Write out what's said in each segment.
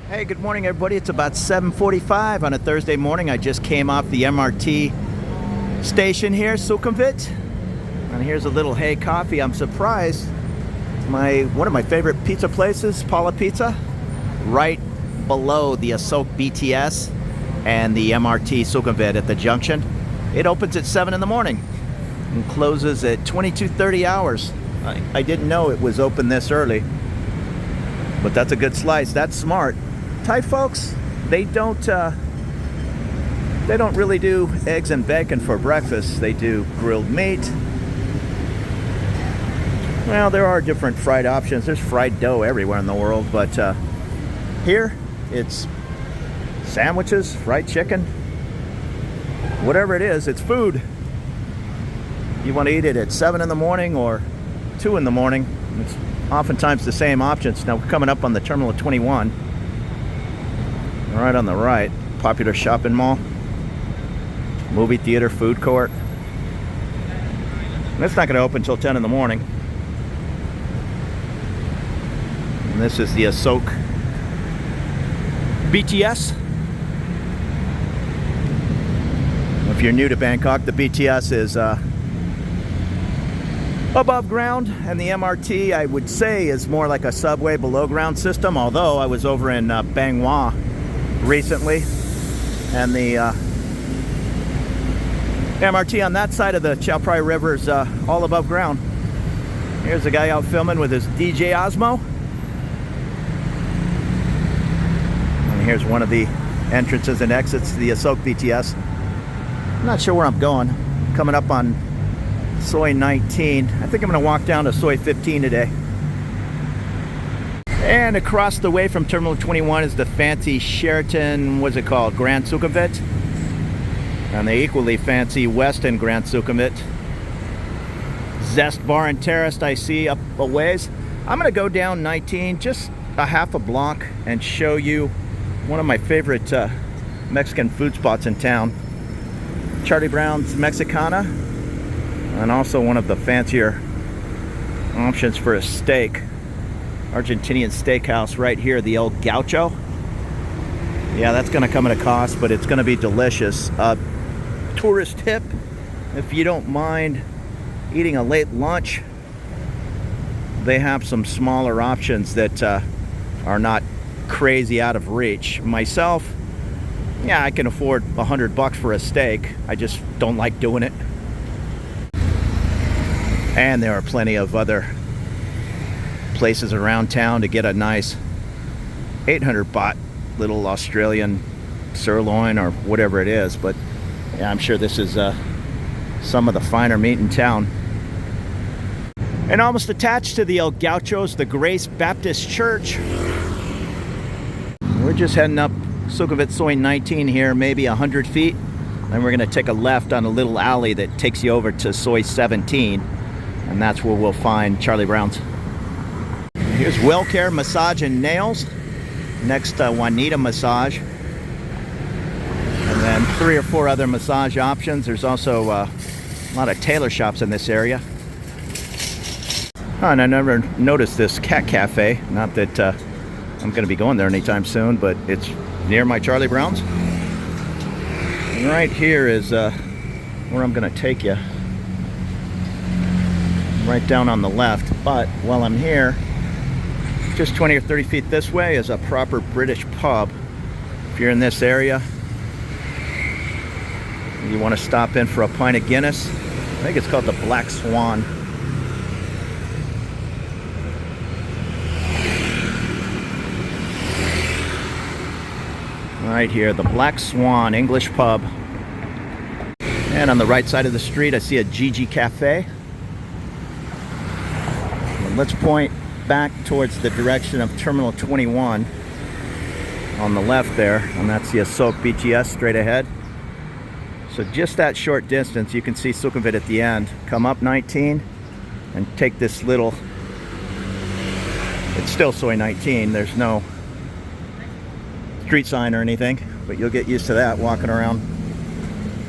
Hey, good morning, everybody. It's about 7:45 on a Thursday morning. I just came off the MRT station here, Sukhumvit, and here's a little Hey coffee. I'm surprised. One of my favorite pizza places, Paula Pizza, right below the Asoke BTS and the MRT Sukhumvit at the junction. It opens at 7 in the morning and closes at 22:30 hours. I didn't know it was open this early, but that's a good slice. That's smart. Thai folks, they don't really do eggs and bacon for breakfast. They do grilled meat. Well, there are different fried options. There's fried dough everywhere in the world, but here it's sandwiches, fried chicken, whatever it is, it's food. You want to eat it at 7 in the morning or 2 in the morning. It's oftentimes the same options. Now we're coming up on the Terminal 21. Right on the right, popular shopping mall, movie theater, food court. And it's not going to open until 10 in the morning. And this is the Asoke BTS. If you're new to Bangkok, the BTS is above ground, and the MRT, I would say, is more like a subway below ground system, although I was over in Bangkok recently, and the MRT on that side of the Chao Phraya River is all above ground. Here's a guy out filming with his DJ Osmo, and here's one of the entrances and exits to the Asoke BTS. I'm not sure where I'm going. Coming up on Soi 19. I think I'm going to walk down to Soi 15 today. And across the way from Terminal 21 is the fancy Sheraton, what's it called, Grand Sukhumvit. And the equally fancy Westin Grand Sukhumvit. Zest Bar and Terrace I see up a ways. I'm going to go down 19, just a half a block, and show you one of my favorite Mexican food spots in town. Charlie Brown's Mexicana, and also one of the fancier options for a steak. Argentinian steakhouse right here, the El Gaucho. Yeah, that's going to come at a cost, but it's going to be delicious. Tourist tip, if you don't mind eating a late lunch, they have some smaller options that are not crazy out of reach. Myself, yeah, I can afford $100 for a steak. I just don't like doing it. And there are plenty of other places around town to get a nice 800 baht little Australian sirloin or whatever it is, but yeah, I'm sure this is some of the finer meat in town. And almost attached to the El Gauchos, the Grace Baptist Church. We're just heading up Sukhumvit Soi 19 here, maybe 100 feet, and we're going to take a left on a little alley that takes you over to Soi 17, and that's where we'll find Charlie Brown's. Here's WellCare Massage and Nails. Next, Juanita Massage. And then 3 or 4 other massage options. There's also a lot of tailor shops in this area. Oh, and I never noticed this cat cafe. Not that I'm going to be going there anytime soon, but it's near my Charlie Brown's. And right here is where I'm going to take you. Right down on the left. But while I'm here, just 20 or 30 feet this way is a proper British pub. If you're in this area, you want to stop in for a pint of Guinness. I think it's called the Black Swan. Right here, the Black Swan English pub. And on the right side of the street, I see a Gigi Cafe. And let's point back towards the direction of Terminal 21 on the left there, and that's the Asoke BTS straight ahead. So just that short distance, you can see Sukhumvit at the end. Come up 19 and take this little, it's still Soi 19, there's no street sign or anything, but you'll get used to that walking around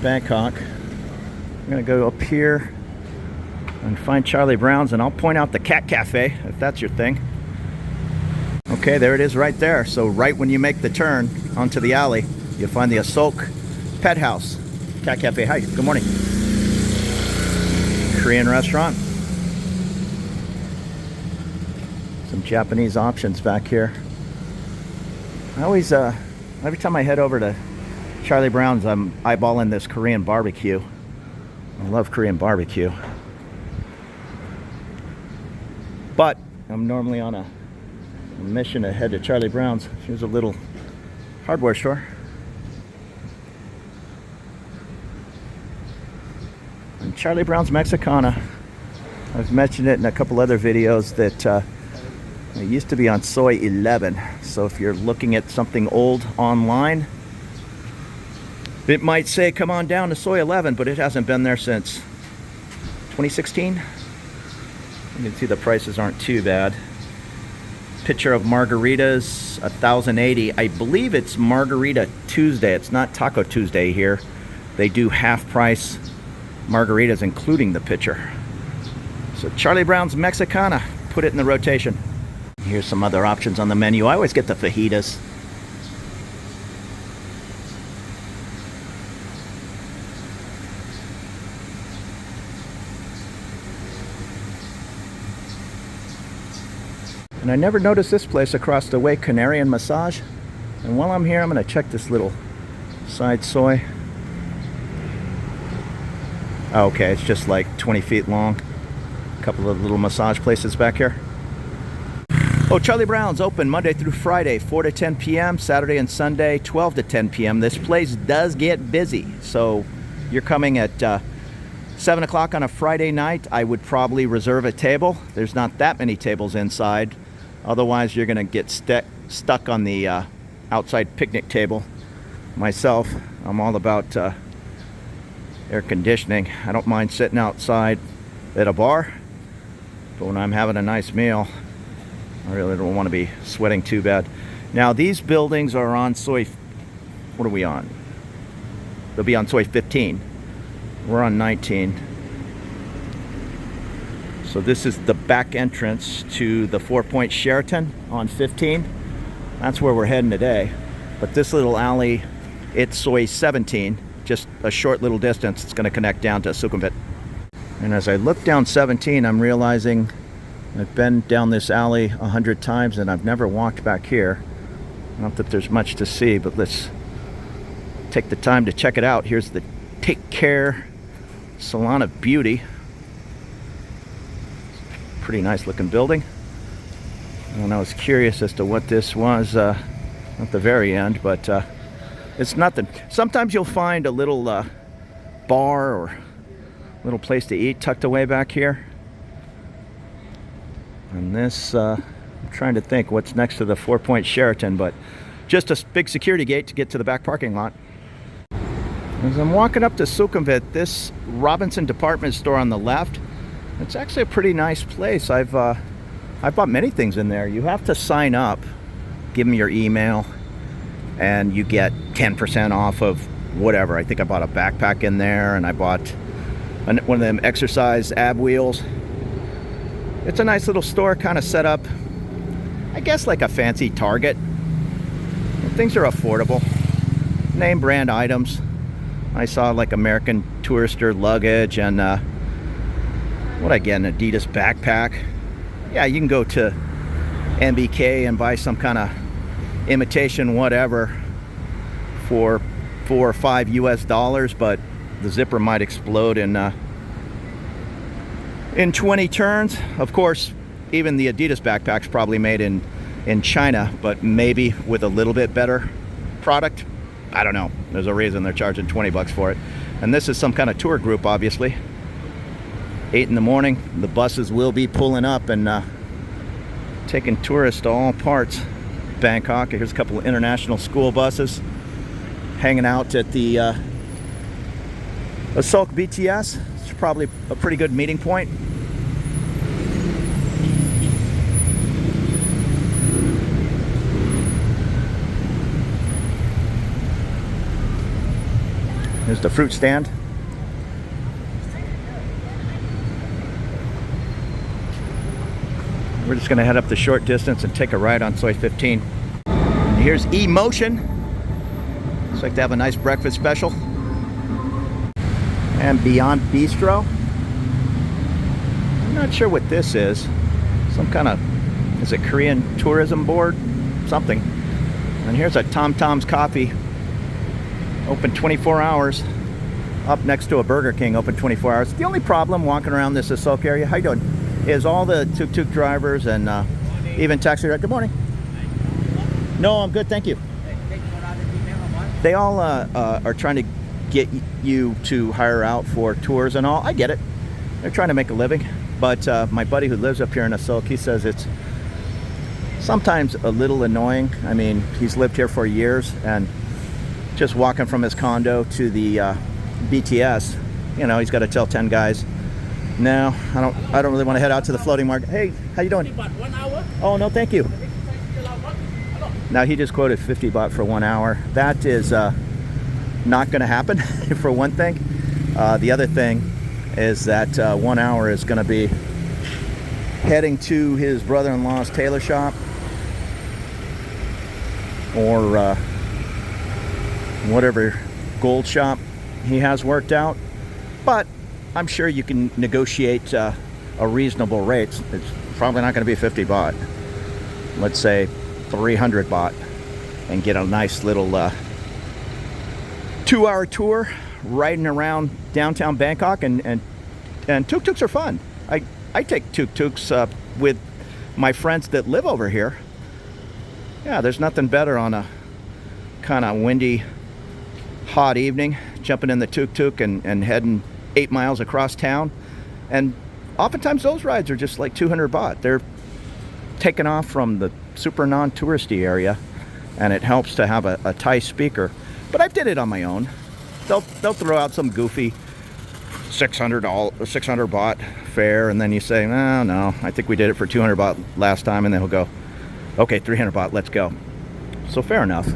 Bangkok. I'm gonna go up here and find Charlie Brown's, and I'll point out the Cat Cafe if that's your thing. Okay, there it is right there. So right when you make the turn onto the alley, you'll find the Asoke Pet House. Cat Cafe. Hi, good morning. Korean restaurant. Some Japanese options back here. I always, every time I head over to Charlie Brown's, I'm eyeballing this Korean barbecue. I love Korean barbecue. But I'm normally on a mission to head to Charlie Brown's. Here's a little hardware store. And Charlie Brown's Mexicana. I've mentioned it in a couple other videos that it used to be on Soy 11. So if you're looking at something old online, it might say come on down to Soy 11, but it hasn't been there since 2016. You can see the prices aren't too bad. Picture of margaritas, 1,080. I believe it's Margarita Tuesday. It's not Taco Tuesday here. They do half price margaritas, including the pitcher. So Charlie Brown's Mexicana, put it in the rotation. Here's some other options on the menu. I always get the fajitas. And I never noticed this place across the way, Canarian Massage. And while I'm here, I'm going to check this little side soy. Oh, okay, it's just like 20 feet long. A couple of little massage places back here. Oh, Charlie Brown's open Monday through Friday, 4 to 10 p.m., Saturday and Sunday, 12 to 10 p.m. This place does get busy. So you're coming at 7 o'clock on a Friday night, I would probably reserve a table. There's not that many tables inside. Otherwise, you're going to get stuck on the outside picnic table. Myself, I'm all about air conditioning. I don't mind sitting outside at a bar, but when I'm having a nice meal, I really don't want to be sweating too bad. Now, these buildings are on Soy... What are we on? They'll be on Soy 15. We're on 19. So this is the back entrance to the 4-Point Sheraton on 15. That's where we're heading today. But this little alley, it's Soy 17. Just a short little distance. It's going to connect down to Sukhumvit. And as I look down 17, I'm realizing I've been down this alley 100 times and I've never walked back here. Not that there's much to see, but let's take the time to check it out. Here's the Take Care Salon of Beauty. Pretty nice looking building. And I was curious as to what this was at the very end, but it's nothing. Sometimes you'll find a little bar or little place to eat tucked away back here. And this, I'm trying to think what's next to the 4-Point Sheraton, but just a big security gate to get to the back parking lot. As I'm walking up to Sukhumvit, this Robinson department store on the left, it's actually a pretty nice place. I've bought many things in there. You have to sign up, give them your email, and you get 10% off of whatever. I think I bought a backpack in there, and I bought one of them exercise ab wheels. It's a nice little store, kind of set up, I guess, like a fancy Target. And things are affordable. Name brand items. I saw like American Tourister luggage and what I get, an Adidas backpack. Yeah, you can go to MBK and buy some kind of imitation whatever for $4 or $5 US, but the zipper might explode in 20 turns. Of course, even the Adidas backpack's probably made in China, but maybe with a little bit better product. I don't know. There's a reason they're charging 20 bucks for it. And this is some kind of tour group, obviously. 8 in the morning, the buses will be pulling up and taking tourists to all parts. Bangkok. Here's a couple of international school buses hanging out at the Asoke BTS. It's probably a pretty good meeting point. Here's the fruit stand. We're just gonna head up the short distance and take a ride on Soi 15. And here's E-Motion. Looks like they have a nice breakfast special. And Beyond Bistro. I'm not sure what this is. Some kind of, is it Korean tourism board? Something. And here's a Tom Tom's Coffee. Open 24 hours. Up next to a Burger King, open 24 hours. The only problem walking around this Asoke area, how you doing, is all the tuk-tuk drivers and even taxi drivers. Good morning. No, I'm good, thank you. They all are trying to get you to hire out for tours and all. I get it. They're trying to make a living. But my buddy who lives up here in Asoke, he says it's sometimes a little annoying. I mean, he's lived here for years, and just walking from his condo to the BTS, you know, he's got to tell 10 guys, no, I don't really want to head out to the floating market. Hey, how you doing? 1 hour. Oh, no, thank you. Now, he just quoted 50 baht for 1 hour. That is not going to happen, for one thing. The other thing is that 1 hour is going to be heading to his brother-in-law's tailor shop, or whatever gold shop he has worked out. But I'm sure you can negotiate a reasonable rate. It's probably not going to be 50 baht. Let's say 300 baht, and get a nice little 2-hour tour riding around downtown Bangkok. And tuk-tuks are fun. I take tuk-tuks with my friends that live over here. Yeah, there's nothing better on a kind of windy, hot evening, jumping in the tuk-tuk and heading 8 miles across town. And oftentimes those rides are just like 200 baht. They're taken off from the super non-touristy area, and it helps to have a Thai speaker. But I've did it on my own. They'll throw out some goofy 600 baht fare, and then you say, no, I think we did it for 200 baht last time, and then he'll go, okay, 300 baht, let's go. So fair enough.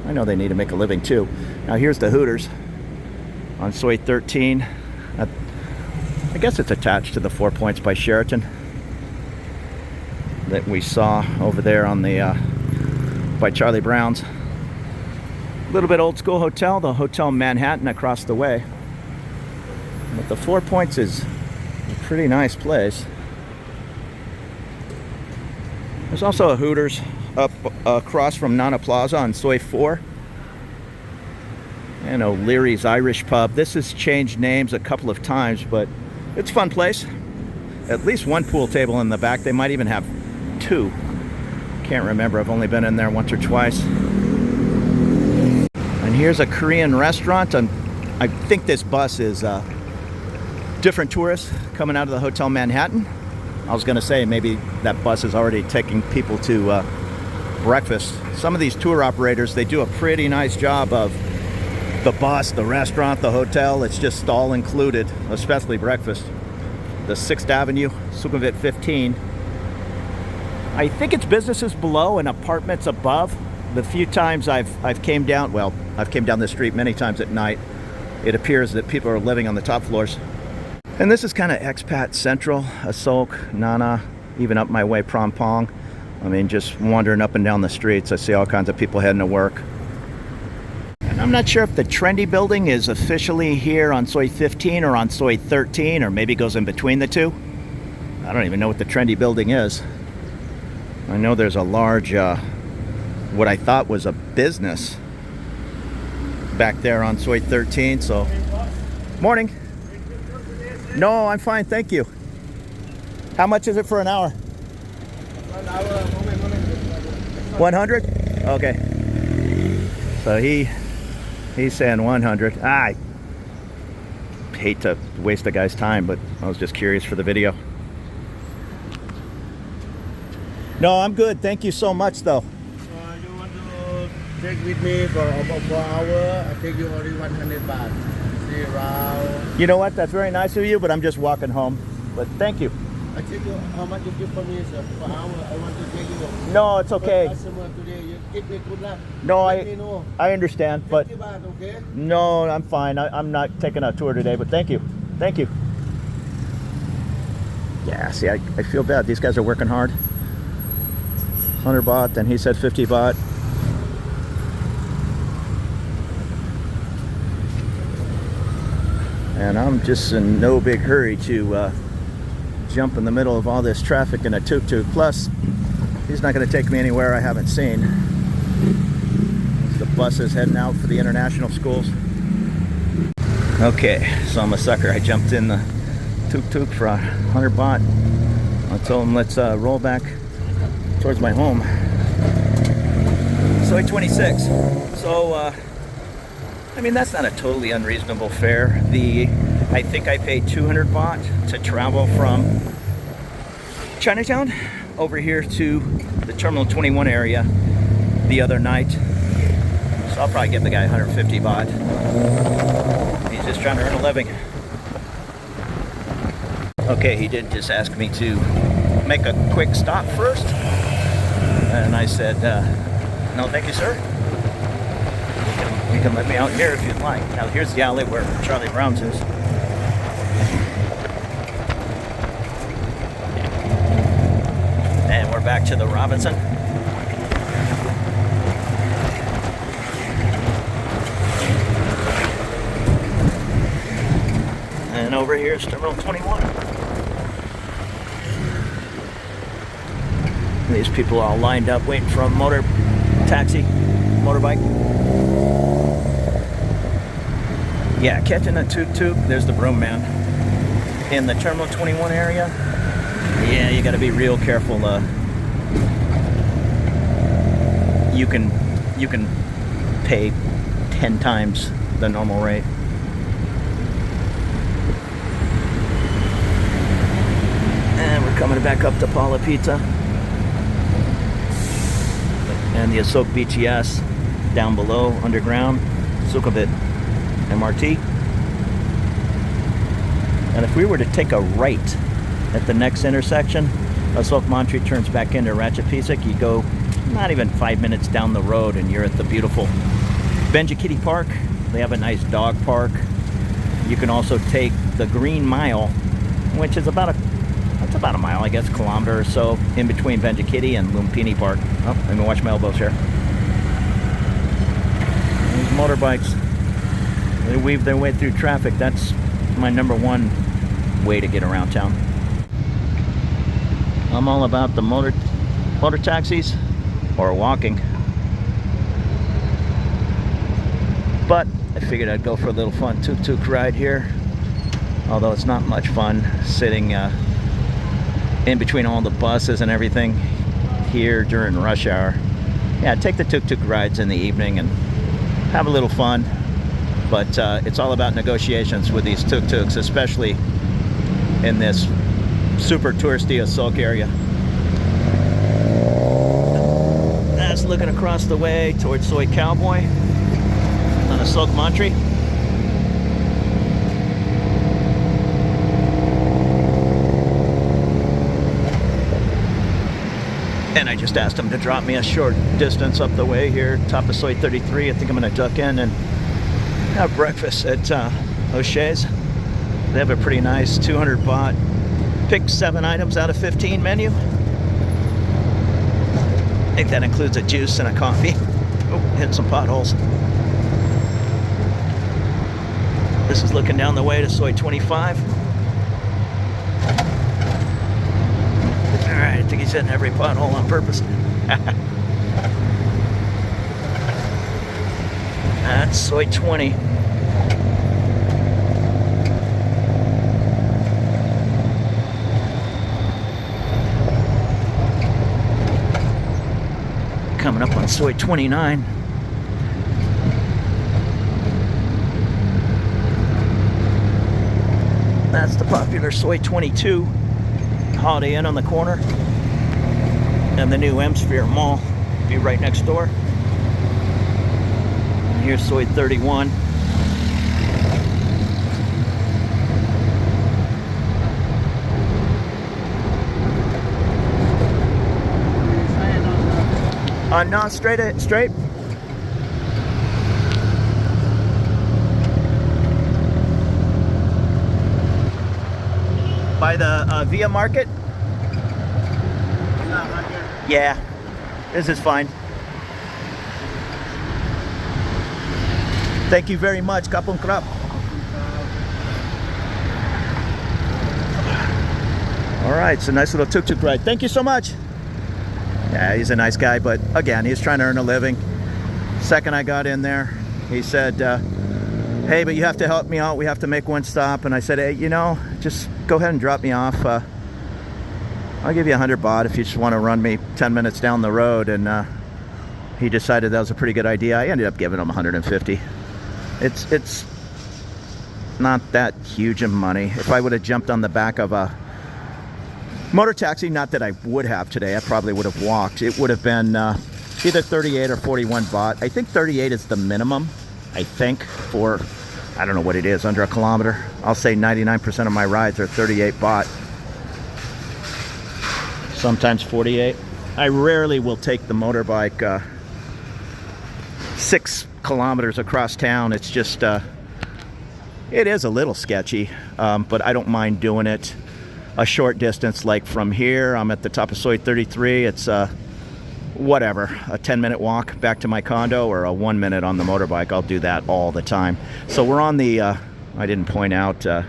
I know they need to make a living too. Now here's the Hooters on Soi 13. I guess it's attached to the 4 Points by Sheraton that we saw over there on the by Charlie Brown's. A little bit old school hotel, the Hotel Manhattan across the way. But the 4 Points is a pretty nice place. There's also a Hooters up across from Nana Plaza on Soi 4. And O'Leary's Irish Pub. This has changed names a couple of times, but it's a fun place. At least one pool table in the back. They might even have 2. Can't remember. I've only been in there once or twice. And here's a Korean restaurant. I think this bus is different tourists coming out of the Hotel Manhattan. I was going to say maybe that bus is already taking people to breakfast. Some of these tour operators, they do a pretty nice job of the bus, the restaurant, the hotel. It's just all included, especially breakfast. The 6th Avenue, Sukhumvit 15. I think it's businesses below and apartments above. The few times I've came down, well, I've came down this street many times at night, it appears that people are living on the top floors. And this is kind of expat central, Asoke, Nana, even up my way, Prompong. I mean, just wandering up and down the streets, I see all kinds of people heading to work. And I'm not sure if the trendy building is officially here on Soi 15 or on Soi 13, or maybe goes in between the two. I don't even know what the trendy building is. I know there's a large, what I thought was a business back there on Soi 13, so. Morning. No, I'm fine, thank you. How much is it for an hour? 1 hour, 100? Okay. So he's saying 100. I hate to waste a guy's time, but I was just curious for the video. No, I'm good. Thank you so much, though. You want to take with me for about 4 hours? I take you only 100 baht. See around. You know what? That's very nice of you, but I'm just walking home. But thank you. I take you how much you give for me, sir? Per hour. I want to take you. No, it's okay. Customer today, you give me good luck. No, Let me know. I understand, but 50 baht, okay? no, I'm fine. I'm not taking a tour today, but thank you. Thank you. Yeah, see, I feel bad. These guys are working hard. 100 baht, then he said 50 baht. And I'm just in no big hurry to jump in the middle of all this traffic in a tuk-tuk. Plus, he's not going to take me anywhere I haven't seen. The bus is heading out for the international schools. Okay, so I'm a sucker. I jumped in the tuk-tuk for 100 baht. I told him let's roll back towards my home. Soy 26. So, I mean, that's not a totally unreasonable fare. I think I paid 200 baht to travel from Chinatown over here to the Terminal 21 area the other night. So I'll probably give the guy 150 baht. He's just trying to earn a living. Okay, he did just ask me to make a quick stop first. And I said, no, thank you, sir. You can let me out here if you'd like. Now here's the alley where Charlie Brown's is. And we're back to the Robinson. And over here is Terminal 21. These people all lined up waiting for a motorbike. Yeah, catching a tuk-tuk, there's the broom man. In the Terminal 21 area, yeah, you gotta be real careful. You can pay 10 times the normal rate. And we're coming back up to Paula Pizza. And the Asoke BTS down below, underground, Sukhumvit MRT. And if we were to take a right at the next intersection, Asoke Mantri turns back into Ratchapisik. You go not even 5 minutes down the road and you're at the beautiful Benjikiti Park. They have a nice dog park. You can also take the Green Mile, which is about a mile, I guess, kilometer or so in between Benjikiti and Lumpini Park. Oh, let me watch my elbows here. These motorbikes, they weave their way through traffic. That's my number one way to get around town. I'm all about the motor taxis or walking. But I figured I'd go for a little fun tuk-tuk ride here. Although it's not much fun sitting in between all the buses and everything here during rush hour. Yeah, take the tuk-tuk rides in the evening and have a little fun. But it's all about negotiations with these tuk-tuks, especially in this super touristy Asoke area. That's looking across the way towards Soy Cowboy on Asoke Mantri. And I just asked him to drop me a short distance up the way here, top of Soy 33. I think I'm going to duck in and have breakfast at O'Shea's. They have a pretty nice 200 baht, pick 7 items out of 15 menu. I think that includes a juice and a coffee. Oh, hit some potholes. This is looking down the way to Soy 25. Alright, I think he's hitting every pothole on purpose. That's Soy 20. Coming up on Soy 29. That's the popular Soy 22. Holiday Inn on the corner. And the new M-Sphere Mall will be right next door. And here's Soy 31. No, straight. By the Via Market? Right here. Yeah. This is fine. Thank you very much. Kapung krap. All right, it's a nice little tuk-tuk ride. Thank you so much. Yeah, he's a nice guy, but again, he's trying to earn a living. Second I got in there, he said, hey, but you have to help me out. We have to make one stop. And I said, hey, you know, just go ahead and drop me off. I'll give you 100 baht if you just want to run me 10 minutes down the road. And he decided that was a pretty good idea. I ended up giving him 150. It's not that huge of money. If I would have jumped on the back of a motor taxi, not that I would have today, I probably would have walked. It would have been either 38 or 41 baht. I think 38 is the minimum, I think, for, I don't know what it is, under a kilometer. I'll say 99% of my rides are 38 baht. Sometimes 48. I rarely will take the motorbike 6 kilometers across town. It's just, it is a little sketchy, but I don't mind doing it a short distance, like from here, I'm at the top of Soi 33. It's whatever, a 10-minute walk back to my condo, or a 1 minute on the motorbike. I'll do that all the time. So we're on the, I didn't point out, well,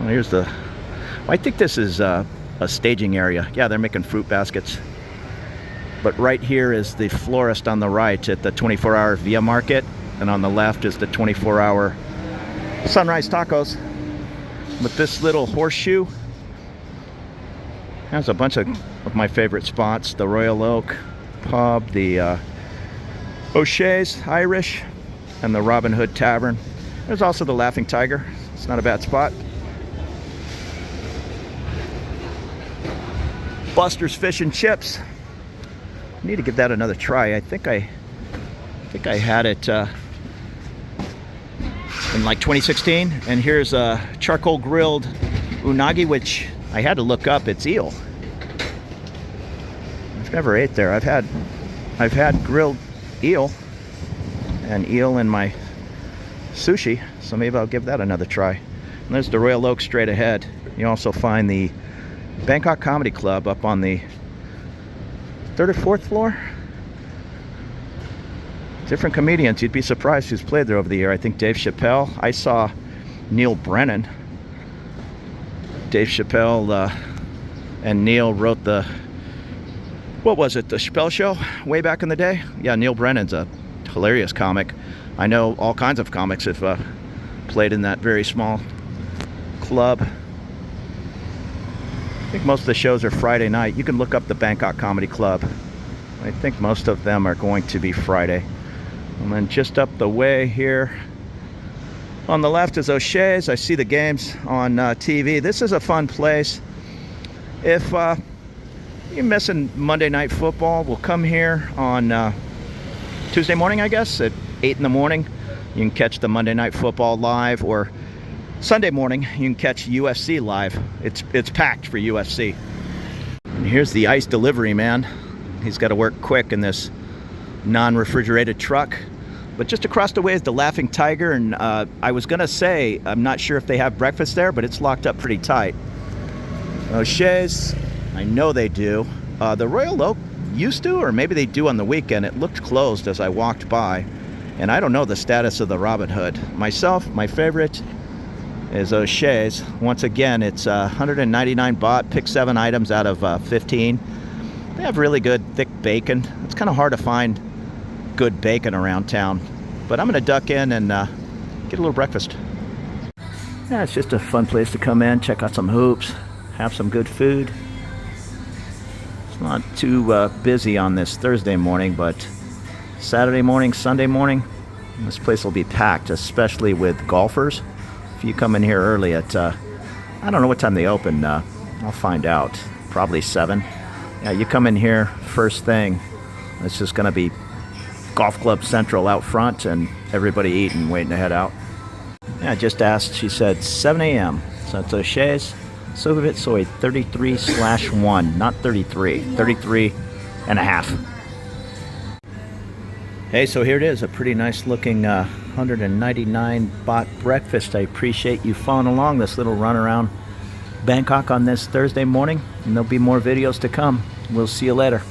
here's the, I think this is a staging area. Yeah, they're making fruit baskets. But right here is the florist on the right at the 24-hour Via Market, and on the left is the 24-hour Sunrise Tacos. But this little horseshoe has a bunch of my favorite spots. The Royal Oak Pub, the O'Shea's Irish, and the Robin Hood Tavern. There's also the Laughing Tiger. It's not a bad spot. Buster's Fish and Chips. I need to give that another try. I think I had it in like 2016. And here's a charcoal grilled unagi, which I had to look up. It's eel. I've never ate there. I've had grilled eel and eel in my sushi, so maybe I'll give that another try. And there's the Royal Oak straight ahead. You also find the Bangkok Comedy Club up on the 3rd or 4th floor. Different comedians. You'd be surprised who's played there over the year. I think Dave Chappelle. I saw Neil Brennan. Dave Chappelle and Neil wrote the, what was it, the Chappelle Show way back in the day? Yeah, Neil Brennan's a hilarious comic. I know all kinds of comics have played in that very small club. I think most of the shows are Friday night. You can look up the Bangkok Comedy Club. I think most of them are going to be Friday. And then just up the way here on the left is O'Shea's. I see the games on TV. This is a fun place. If you're missing Monday Night Football, we'll come here on Tuesday morning, I guess, at 8 in the morning. You can catch the Monday Night Football live, or Sunday morning you can catch UFC live. It's packed for UFC. And here's the ice delivery man. He's got to work quick in this non-refrigerated truck. But just across the way is the Laughing Tiger, and I was gonna say I'm not sure if they have breakfast there, but it's locked up pretty tight. O'Shea's, I know they do. The Royal Oak used to, or maybe they do on the weekend. It looked closed as I walked by, and I don't know the status of the Robin Hood. Myself, my favorite is O'Shea's. Once again, it's 199 baht. Pick 7 items out of 15. They have really good thick bacon. It's kind of hard to find good bacon around town, but I'm gonna duck in and get a little breakfast. Yeah, it's just a fun place to come in, check out some hoops, have some good food. It's not too busy on this Thursday morning, but Saturday morning, Sunday morning, this place will be packed, especially with golfers. If you come in here early at, I don't know what time they open, I'll find out, probably 7. Yeah, you come in here first thing, it's just gonna be Golf Club Central out front and everybody eating, waiting to head out. Yeah, I just asked, she said 7 a.m. So it's O'Shea's, Sukhumvit Soi 33/1, not 33, 33 and a half. Hey, so here it is, a pretty nice looking 199 baht breakfast. I appreciate you following along this little run around Bangkok on this Thursday morning, and there'll be more videos to come. We'll see you later.